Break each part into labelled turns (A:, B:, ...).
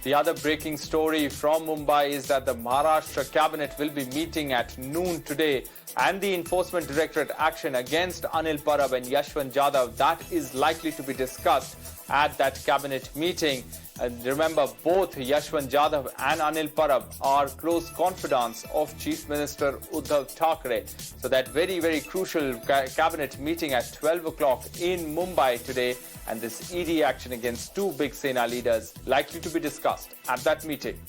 A: The other breaking story from Mumbai is that the Maharashtra cabinet will be meeting at noon today, and the Enforcement Directorate action against Anil Parab and Yashwant Jadhav, that is likely to be discussed at that cabinet meeting. And remember, both Yashwant Jadhav and Anil Parab are close confidants of Chief Minister Uddhav Thackeray. So that very, very crucial cabinet meeting at 12 o'clock in Mumbai today, and this ED action against two big Sena leaders likely to be discussed at that meeting.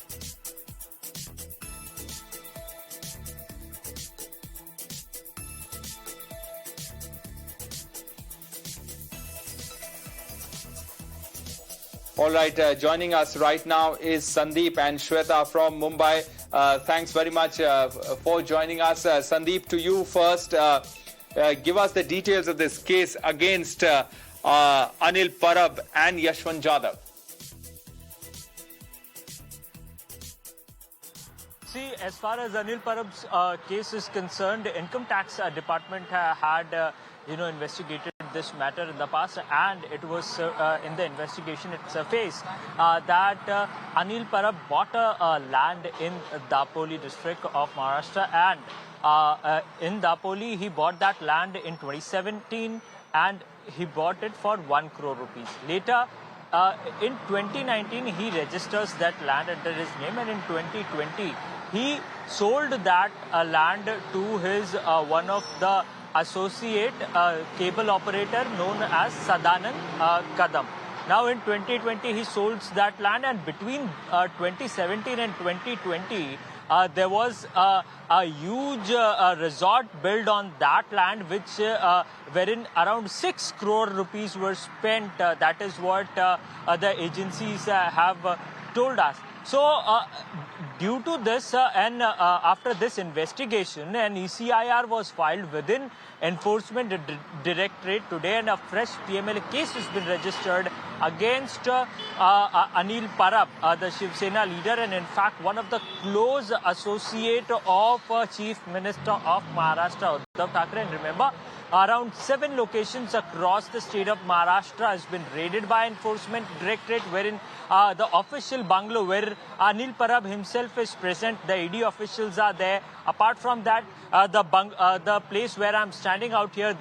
A: All right, joining us right now is Sandeep and Shweta from Mumbai. Thanks very much for joining us. Sandeep, to you first. Give us the details of this case against Anil Parab and Yashwant Jadhav.
B: See, as far as Anil Parab's case is concerned, the Income Tax Department had investigated this matter in the past, and it was in the investigation it surfaced that Anil Parab bought a land in Dapoli district of Maharashtra, and in Dapoli he bought that land in 2017 and he bought it for 1 crore rupees. Later, in 2019 he registers that land under his name, and in 2020 he sold that land to his one of the associate cable operator known as Sadanand Kadam. Now in 2020 he sold that land, and between 2017 and 2020 there was a huge resort built on that land, which wherein around 6 crore rupees were spent. That is what the agencies have told us. So, due to this and after this investigation, an ECIR was filed within Enforcement Directorate today, and a fresh PMLA case has been registered against Anil Parab, the Shiv Sena leader, and in fact one of the close associate of Chief Minister of Maharashtra, Uddhav Thackeray. And remember, around 7 locations across the state of Maharashtra has been raided by Enforcement Directorate, wherein the official bungalow where Anil Parab himself is present, the ED officials are there. Apart from that, the place where I'm standing out here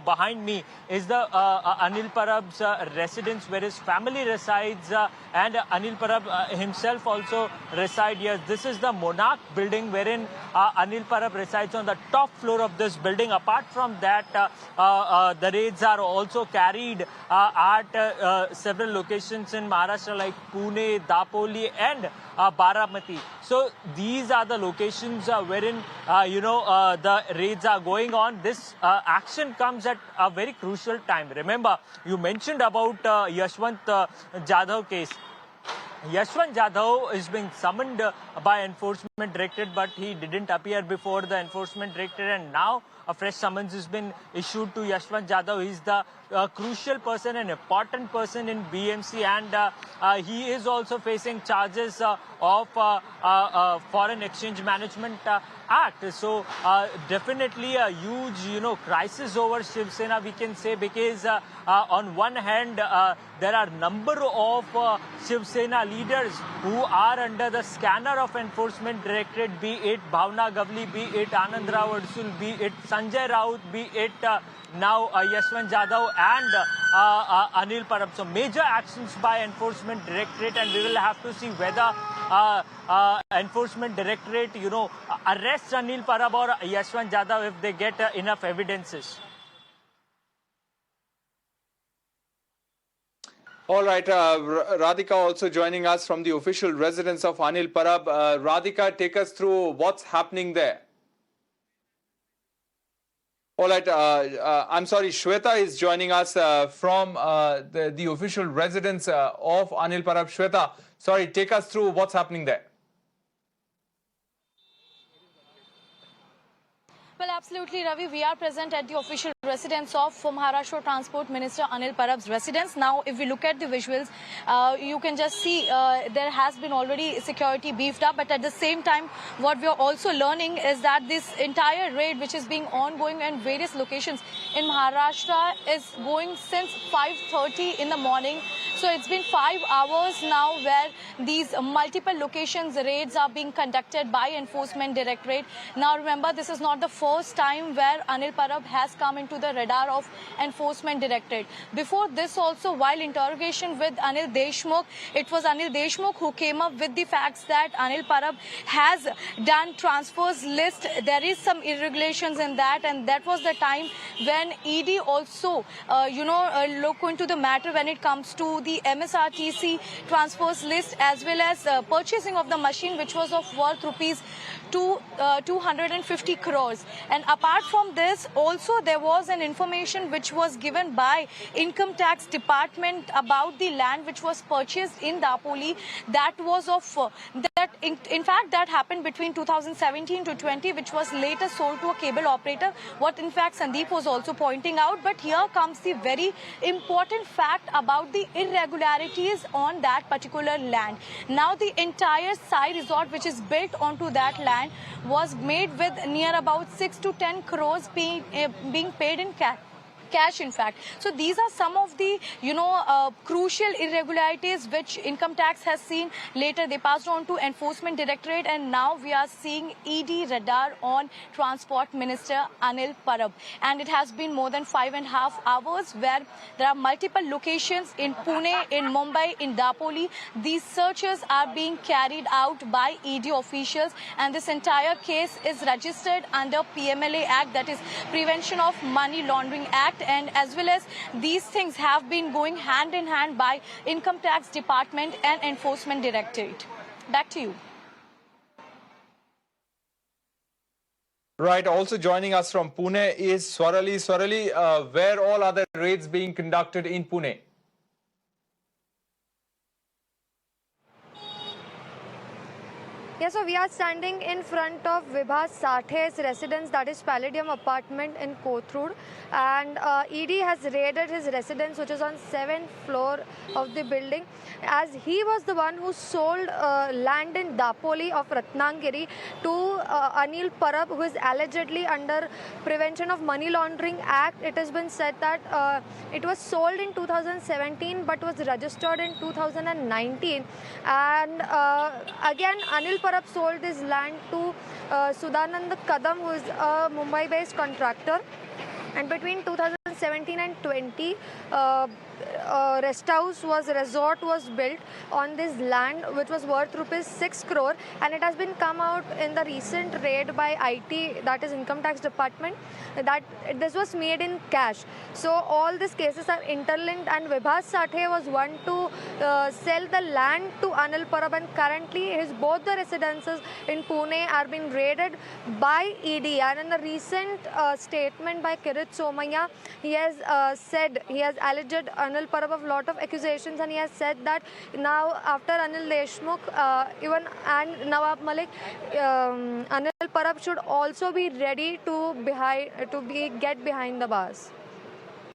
B: behind me is the Anil Parab's residence where his family resides, and Anil Parab himself also resides here. This is the Monarch building wherein Anil Parab resides on the top floor of this building. Apart from that, the raids are also carried at several locations in Maharashtra like Pune, Dapoli and Baramati. So these are the locations wherein the raids are going on. This action comes at a very crucial time. Remember, you mentioned about Yashwant Jadhav case. Yashwant Jadhav is being summoned by Enforcement Directorate, but he didn't appear before the Enforcement Directorate, and now a fresh summons has been issued to Yashwant Jadhav. He's the crucial person, an important person in BMC, and he is also facing charges of Foreign Exchange Management Act. So definitely a huge crisis over Shiv Sena, we can say, because on one hand there are number of Shiv Sena leaders who are under the scanner of Enforcement Directorate, be it Bhavna Gavli, be it Anand Rao Adsul, be it Sanjay Raut, be it now Yashwant Jadhav and Anil Parab. So major actions by Enforcement Directorate, and we will have to see whether Enforcement Directorate arrests Anil Parab or Yashwant Jadhav if they get enough evidences.
A: All right, Radhika also joining us from the official residence of Anil Parab. Radhika, take us through what's happening there. All right, I'm sorry, Shweta is joining us from the official residence of Anil Parab. Shweta, sorry, take us through what's happening there.
C: Well, absolutely, Ravi. We are present at the official residence of Maharashtra Transport Minister Anil Parab's residence. Now, if we look at the visuals, you can just see there has been already security beefed up. But at the same time, what we are also learning is that this entire raid, which is being ongoing in various locations in Maharashtra, is going since 5:30 in the morning. So it's been 5 hours now where these multiple locations raids are being conducted by Enforcement Directorate. Now remember, this is not the first time where Anil Parab has come into the radar of Enforcement Directorate. Before this also, while interrogation with Anil Deshmukh, it was Anil Deshmukh who came up with the facts that Anil Parab has done transfers list. There is some irregularities in that, and that was the time when ED also, look into the matter when it comes to the MSRTC transfers list, as well as purchasing of the machine, which was of worth rupees 250 crores. And apart from this, also there was an information which was given by Income Tax Department about the land which was purchased in Dapoli. That was of in fact that happened between 2017 to 20, which was later sold to a cable operator. What in fact Sandeep was also pointing out. But here comes the very important fact about the irregularities on that particular land. Now the entire Sai resort which is built onto that land was made with near about 6 to 10 crores being paid in cash, in fact. So these are some of the, crucial irregularities which Income Tax has seen. Later they passed on to Enforcement Directorate, and now we are seeing ED radar on Transport Minister Anil Parab. And it has been more than 5.5 hours where there are multiple locations in Pune, in Mumbai, in Dapoli. These searches are being carried out by ED officials, and this entire case is registered under PMLA Act, that is Prevention of Money Laundering Act. And as well as these things have been going hand in hand by Income Tax Department and Enforcement Directorate. Back to you.
A: Right. Also joining us from Pune is Swarali. Swarali, where all other raids being conducted in Pune?
D: Yes, so we are standing in front of Vibha Sathe's residence, that is Palladium apartment in Kothur, and ED has raided his residence, which is on 7th floor of the building, as he was the one who sold land in Dapoli of Ratnagiri to Anil Parab, who is allegedly under Prevention of Money Laundering Act. It has been said that it was sold in 2017 but was registered in 2019, and again Anil Parab sold his land to Sudanand Kadam, who is a Mumbai-based contractor. And between 2017 and 20, resort was built on this land, which was worth rupees 6 crore, and it has been come out in the recent raid by IT, that is Income Tax Department, that this was made in cash. So all these cases are interlinked, and Vibha Sathe was one to sell the land to Anil Parab, and currently both the residences in Pune are being raided by ED. And in the recent statement by Kirit Somaya, he has alleged Anil Parab of lot of accusations, and he has said that now after Anil Deshmukh even and Nawab Malik, Anil Parab should also be ready to get behind the bars.